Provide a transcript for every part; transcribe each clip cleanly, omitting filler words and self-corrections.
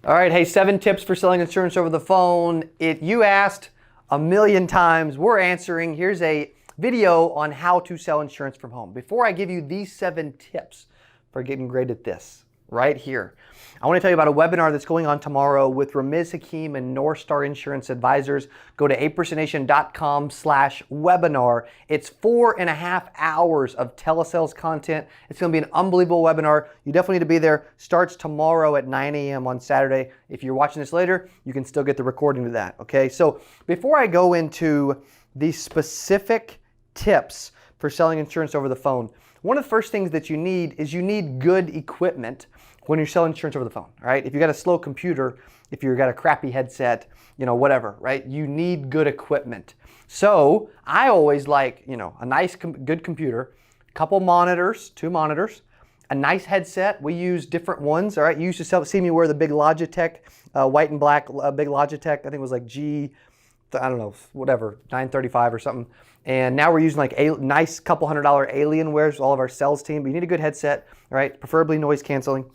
All right, hey, 7 tips for selling insurance over the phone. You asked a million times, we're answering. Here's a video on how to sell insurance from home. Before I give you these 7 tips for getting great at this, right here, I want to tell you about a webinar that's going on tomorrow with Ramiz Hakim and North Star Insurance Advisors. Go to 8%nation.com/webinar. It's 4.5 hours of telesales content. It's going to be an unbelievable webinar. You definitely need to be there. Starts tomorrow at 9 a.m. on Saturday. If you're watching this later, you can still get the recording of that. Okay, so before I go into the specific tips for selling insurance over the phone, one of the first things that you need is good equipment when you're selling insurance over the phone, right? If you got a slow computer, if you've got a crappy headset, whatever, right? You need good equipment. So I always like, a nice, good computer, a couple monitors, 2 monitors, a nice headset. We use different ones, all right? You used to see me wear the big Logitech, white and black, big Logitech. I think it was like G, I don't know, whatever, 935 or something. And now we're using like a nice couple $100 Alienwares with all of our sales team. But you need a good headset, right? Preferably noise canceling.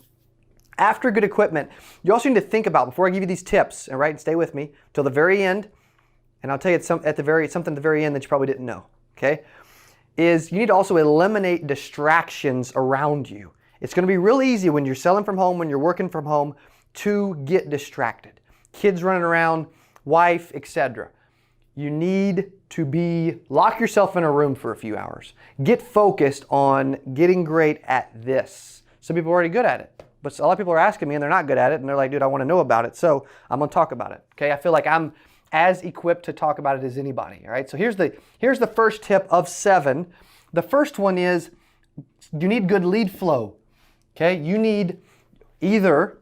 After good equipment, you also need to think about, before I give you these tips, all right, and stay with me till the very end, and I'll tell you something at the very end that you probably didn't know, okay, is you need to also eliminate distractions around you. It's going to be real easy when you're selling from home, when you're working from home, to get distracted. Kids running around, wife, etc. You need to lock yourself in a room for a few hours. Get focused on getting great at this. Some people are already good at it. But a lot of people are asking me and they're not good at it and they're like, dude, I want to know about it. So I'm going to talk about it. Okay. I feel like I'm as equipped to talk about it as anybody. All right. So here's the first tip of 7. The first one is you need good lead flow. Okay. You need either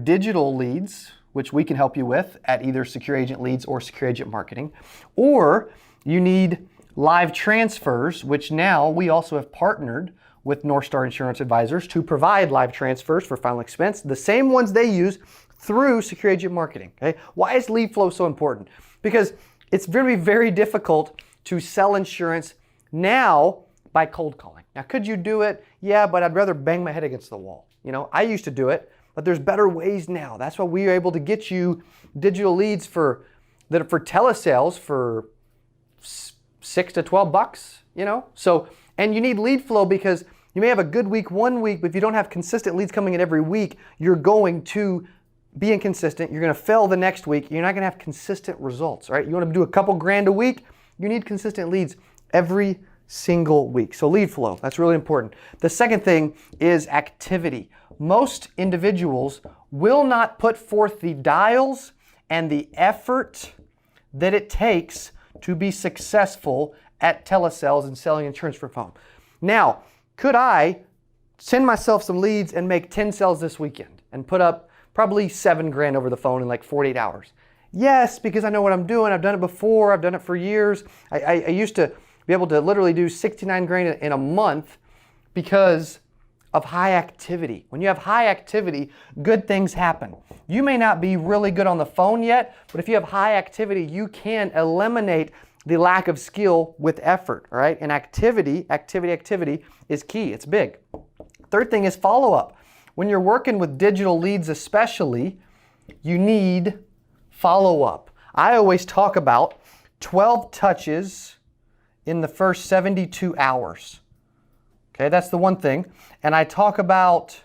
digital leads, which we can help you with at either Secure Agent Leads or Secure Agent Marketing, or you need live transfers, which now we also have partnered with North Star Insurance Advisors to provide live transfers for final expense, the same ones they use through Secure Agent Marketing. Okay? Why is lead flow so important? Because it's very, very difficult to sell insurance now by cold calling. Now, could you do it? Yeah, but I'd rather bang my head against the wall. I used to do it, but there's better ways now. That's why we are able to get you digital leads for telesales for $6 to $12, So, and you need lead flow because you may have a good week one week, but if you don't have consistent leads coming in every week, you're going to be inconsistent. You're going to fail the next week. You're not going to have consistent results, right? You want to do a couple grand a week, you need consistent leads every single week. So lead flow, that's really important. The second thing is activity. Most individuals will not put forth the dials and the effort that it takes to be successful at telesales and selling insurance from home. Now, could I send myself some leads and make 10 sales this weekend and put up probably 7 grand over the phone in like 48 hours? Yes, because I know what I'm doing. I've done it before. I've done it for years. I used to be able to literally do 69 grand in a month because of high activity. When you have high activity, good things happen. You may not be really good on the phone yet, but if you have high activity, you can eliminate the lack of skill with effort, all right? And activity is key. It's big. Third thing is follow-up. When you're working with digital leads especially, you need follow-up. I always talk about 12 touches in the first 72 hours. Okay, that's the one thing. And I talk about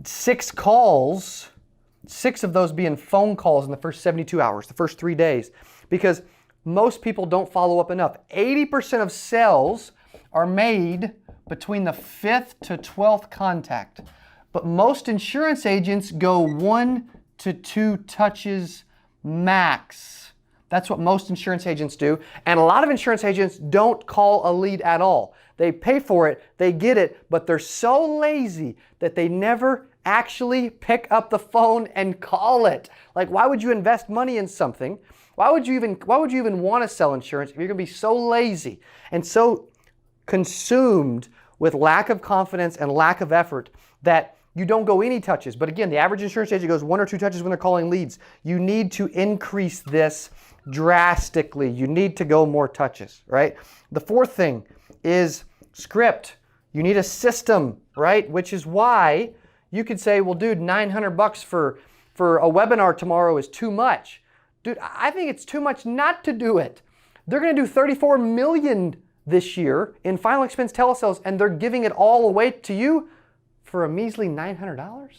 6 calls, 6 of those being phone calls in the first 72 hours, the first 3 days. Because most people don't follow up enough. 80% of sales are made between the 5th to 12th contact. But most insurance agents go 1 to 2 touches max. That's what most insurance agents do. And a lot of insurance agents don't call a lead at all. They pay for it, they get it, but they're so lazy that they never actually pick up the phone and call it. Like, why would you invest money in something? Why would you even want to sell insurance if you're going to be so lazy and so consumed with lack of confidence and lack of effort that you don't go any touches? But again, the average insurance agent goes 1 or 2 touches when they're calling leads. You need to increase this drastically. You need to go more touches, right? The fourth thing is script. You need a system, right? Which is why You could say, well, dude, $900 for a webinar tomorrow is too much. Dude, I think it's too much not to do it. They're going to do 34 million this year in final expense telesales, and they're giving it all away to you for a measly $900.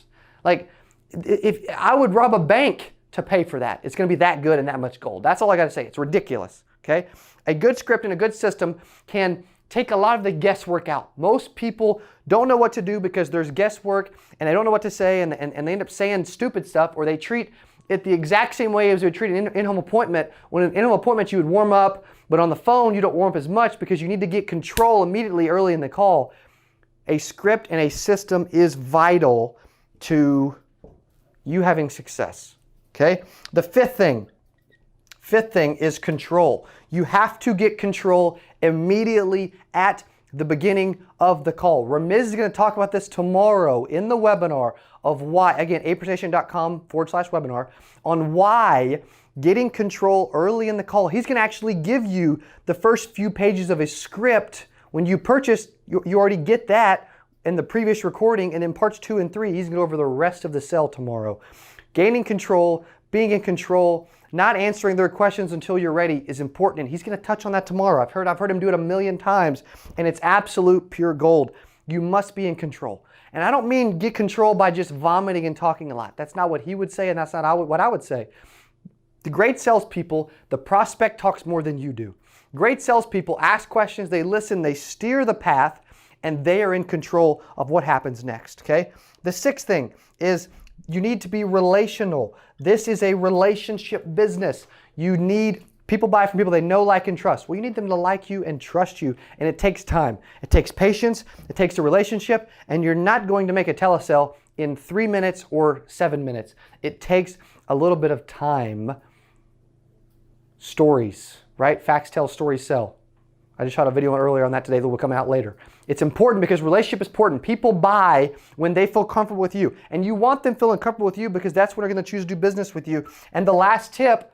Like, if I would rob a bank to pay for that. It's going to be that good and that much gold. That's all I got to say. It's ridiculous. Okay, a good script and a good system can take a lot of the guesswork out. Most people don't know what to do because there's guesswork and they don't know what to say, and they end up saying stupid stuff, or they treat it the exact same way as they would treat an in-home appointment. When an in-home appointment, you would warm up, but on the phone, you don't warm up as much because you need to get control immediately early in the call. A script and a system is vital to you having success. Okay? The fifth thing is control. You have to get control immediately at the beginning of the call. Ramiz is going to talk about this tomorrow in the webinar of why, again, apersonation.com/webinar, on why getting control early in the call. He's going to actually give you the first few pages of his script. When you purchase, you already get that in the previous recording, and in parts 2 and 3, he's going to go over the rest of the sell tomorrow. Gaining control, being in control, not answering their questions until you're ready is important, and he's going to touch on that tomorrow. I've heard him do it a million times, and it's absolute pure gold. You must be in control. And I don't mean get control by just vomiting and talking a lot. That's not what he would say, and that's not what I would say. The great salespeople, the prospect talks more than you do. Great salespeople ask questions, they listen, they steer the path, and they are in control of what happens next, okay? The sixth thing is you need to be relational. This is a relationship business. You need people buy from people they know, like, and trust. Well, you need them to like you and trust you, and it takes time. It takes patience, it takes a relationship, and you're not going to make a telesale in 3 minutes or 7 minutes. It takes a little bit of time. Stories, right? Facts tell, stories sell. I just shot a video earlier on that today that will come out later. It's important because relationship is important. People buy when they feel comfortable with you, and you want them feeling comfortable with you because that's when they're going to choose to do business with you. And the last tip,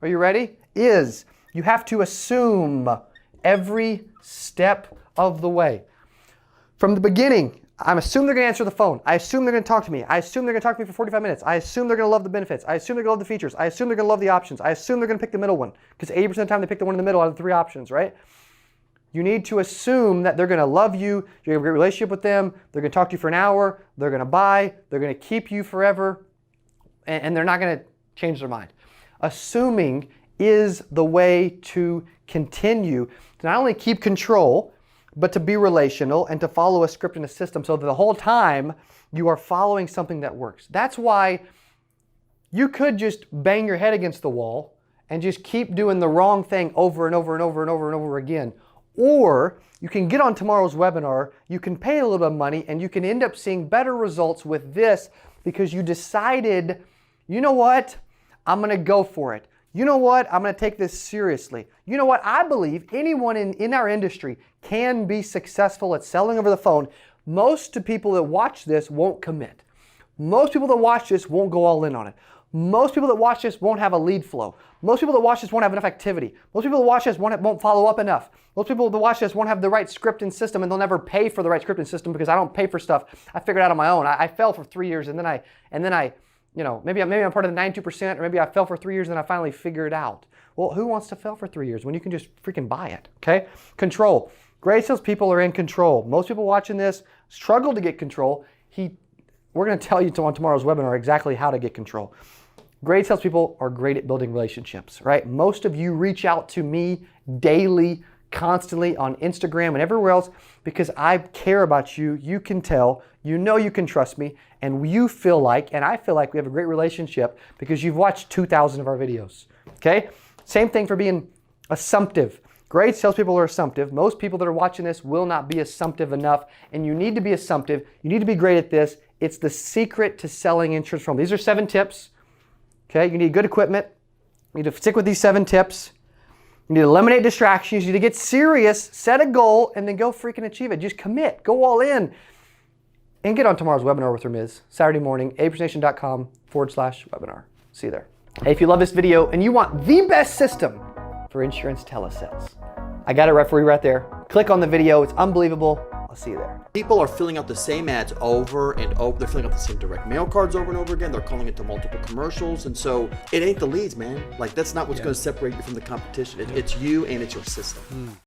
are you ready? Is you have to assume every step of the way. From the beginning, I assume they're going to answer the phone. I assume they're going to talk to me. I assume they're going to talk to me for 45 minutes. I assume they're going to love the benefits. I assume they're going to love the features. I assume they're going to love the options. I assume they're going to pick the middle one, because 80% of the time they pick the one in the middle out of the 3 options, right? You need to assume that they're going to love you, you're going to have a great relationship with them, they're going to talk to you for an hour, they're going to buy, they're going to keep you forever, and they're not going to change their mind. Assuming is the way to continue to not only keep control, but to be relational and to follow a script and a system so that the whole time you are following something that works. That's why you could just bang your head against the wall and just keep doing the wrong thing over and over and over and over and over again. Or you can get on tomorrow's webinar, you can pay a little bit of money, and you can end up seeing better results with this because you decided, you know what, I'm going to go for it. You know what, I'm going to take this seriously. You know what, I believe anyone in our industry can be successful at selling over the phone. Most people that watch this won't commit. Most people that watch this won't go all in on it. Most people that watch this won't have a lead flow. Most people that watch this won't have enough activity. Most people that watch this won't follow up enough. Most people that watch this won't have the right script and system, and they'll never pay for the right script and system because I don't pay for stuff. I figured it out on my own. I fell for 3 years, and then I, you know, maybe I'm part of the 92%, or maybe I fell for 3 years and then I finally figured it out. Well, who wants to fail for 3 years when you can just freaking buy it, okay? Control. Great salespeople are in control. Most people watching this struggle to get control. We're going to tell you on tomorrow's webinar exactly how to get control. Great salespeople are great at building relationships, right? Most of you reach out to me daily, constantly on Instagram and everywhere else because I care about you. You can tell, you know you can trust me, and you feel like, and I feel like we have a great relationship because you've watched 2,000 of our videos, okay? Same thing for being assumptive. Great salespeople are assumptive. Most people that are watching this will not be assumptive enough, and you need to be assumptive. You need to be great at this. It's the secret to selling insurance from. These are 7 tips, okay? You need good equipment. You need to stick with these 7 tips. You need to eliminate distractions. You need to get serious, set a goal, and then go freaking achieve it. Just commit. Go all in. And get on tomorrow's webinar with Ramiz, Saturday morning, apersonation.com/webinar. See you there. Hey, if you love this video and you want the best system for insurance telesales, I got it right for you right there. Click on the video. It's unbelievable. I'll see you there. People are filling out the same ads over and over. They're filling out the same direct mail cards over and over again. They're calling into multiple commercials. And so it ain't the leads, man. Like, that's not what's going to separate you from the competition. It's you and it's your system.